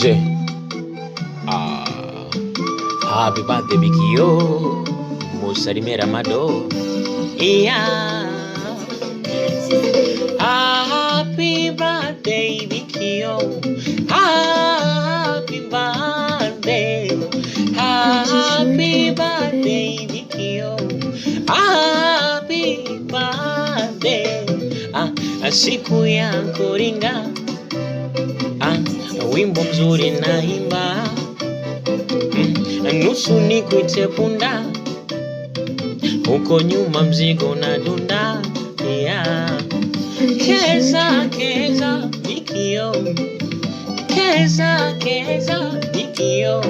Je. Happy birthday Bikiyo Sukari Burundian. Yeah. Happy birthday Bikiyo. Happy birthday. Happy birthday Bikiyo. Happy birthday. Siku ya kuringa. Wimbo mzuri naimba. Nusu nikuite punda, huko nyuma mzigo na dunda. Yeah. Keza, Keza, Bikiyo. Keza, Keza, Bikiyo.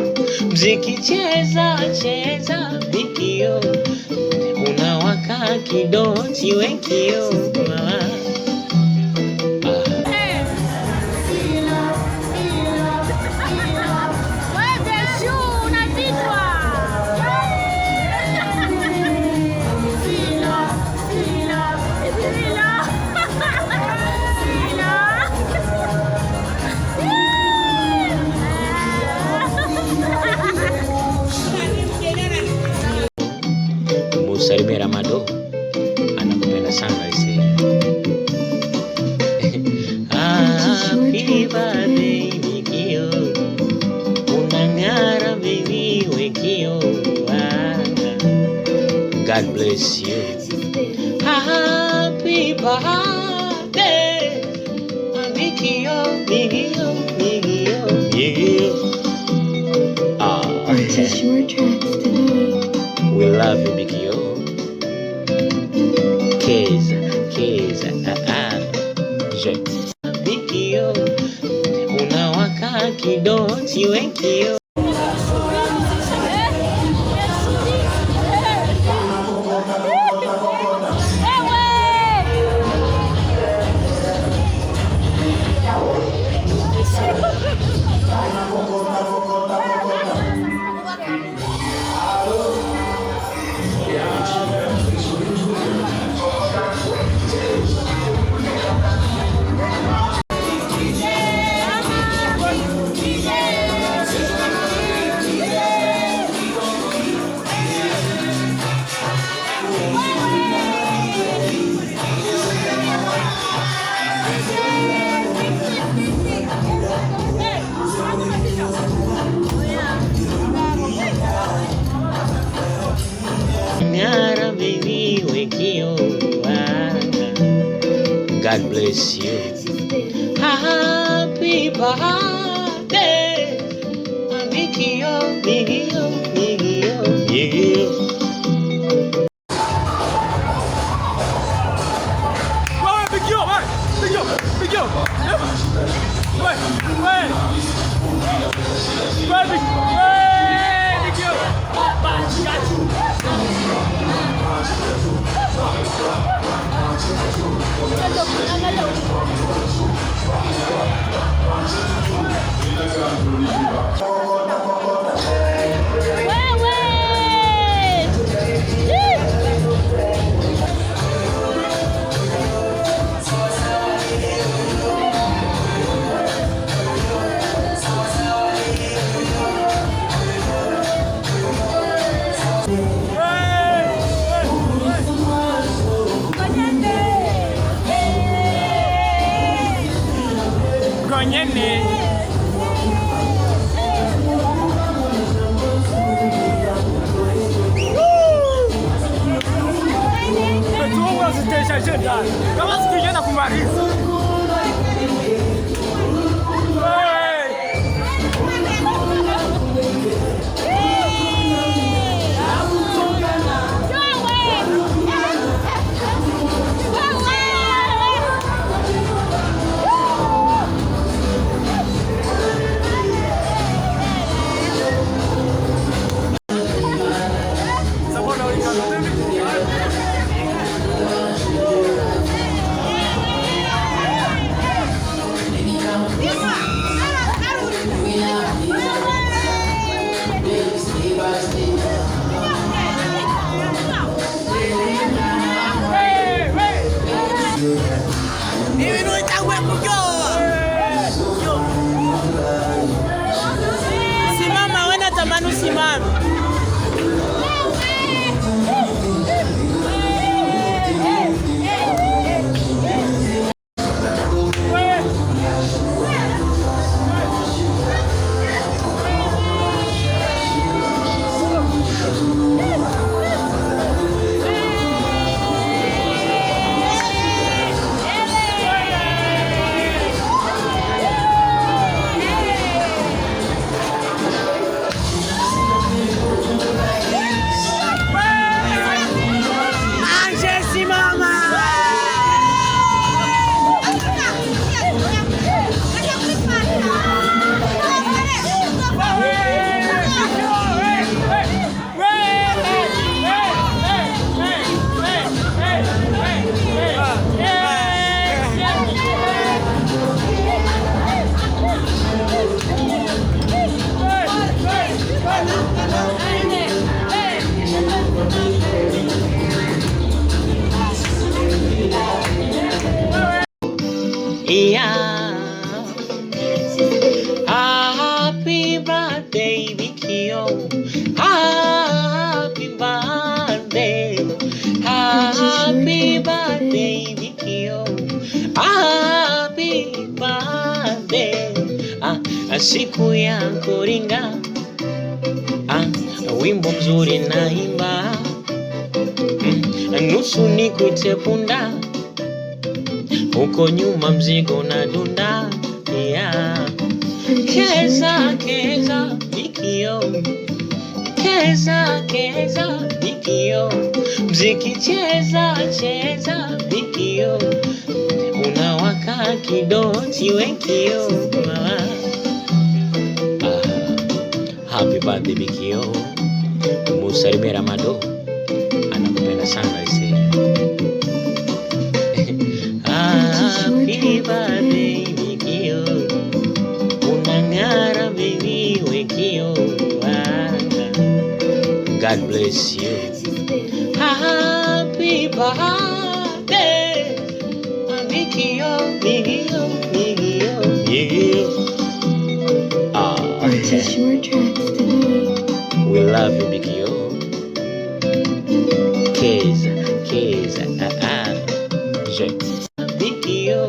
Mziki cheza, cheza, Bikiyo. Unawaka kidoti wekio. Mrembo anakupenda sana isi. Happy birthday Bikiyo, unang'ara baby wekio. God bless you. Happy birthday Bikiyo, Bikiyo, Bikiyo, Bikiyo. Purchase your tracks today. We love you Bikiyo. Keza, Keza, Je. Bikiyo, unawaka kidoti wekio. God bless you. Happy birthday Bikiyo, Bikiyo, Bikiyo, Bikiyo. Bikiyo, Bikiyo, Bikiyo. Wait, wait. Bikiyo. Bikiyo. Happy birthday, happy birthday, Bikiyo. Happy birthday. Siku ya kuringa, wimbo mzuri naimba, nusu nikuite punda, huko nyuma mzigo na dunda, yeah. Keza, Keza, Bikiyo. Keza, Keza, Bikiyo. Mziki cheza, cheza, Bikiyo. Unawaka kidoti wekio. Happy birthday, Bikiyo. Musalimie Ramado, anakupenda sana ise. Happy birthday, Bikiyo. Unang'ara baby wekio. God bless you. Happy birthday, Bikiyo, Bikiyo, Bikiyo, Bikiyo. Purchase your tracks today. We love you, Bikiyo. Keza, Keza, je. Bikiyo.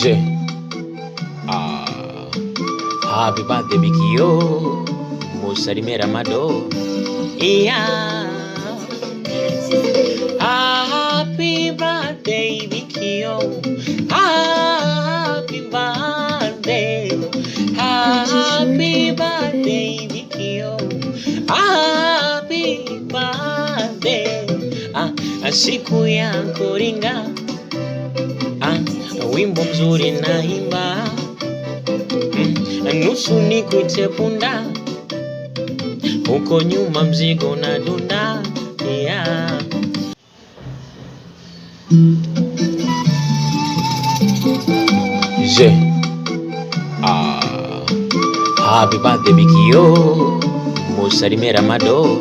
Je. Happy birthday, Bikiyo. Musalimie Ramado, yeah. Happy birthday, Bikiyo. Happy birthday, happy birthday, Bikiyo. Happy birthday. Siku ya kuringa, wimbo mzuri naimba, nusu nikuite punda, huko nyuma mzigo na dunda, yeah. Je. Happy birthday, Bikiyo. Musalimie Ramado,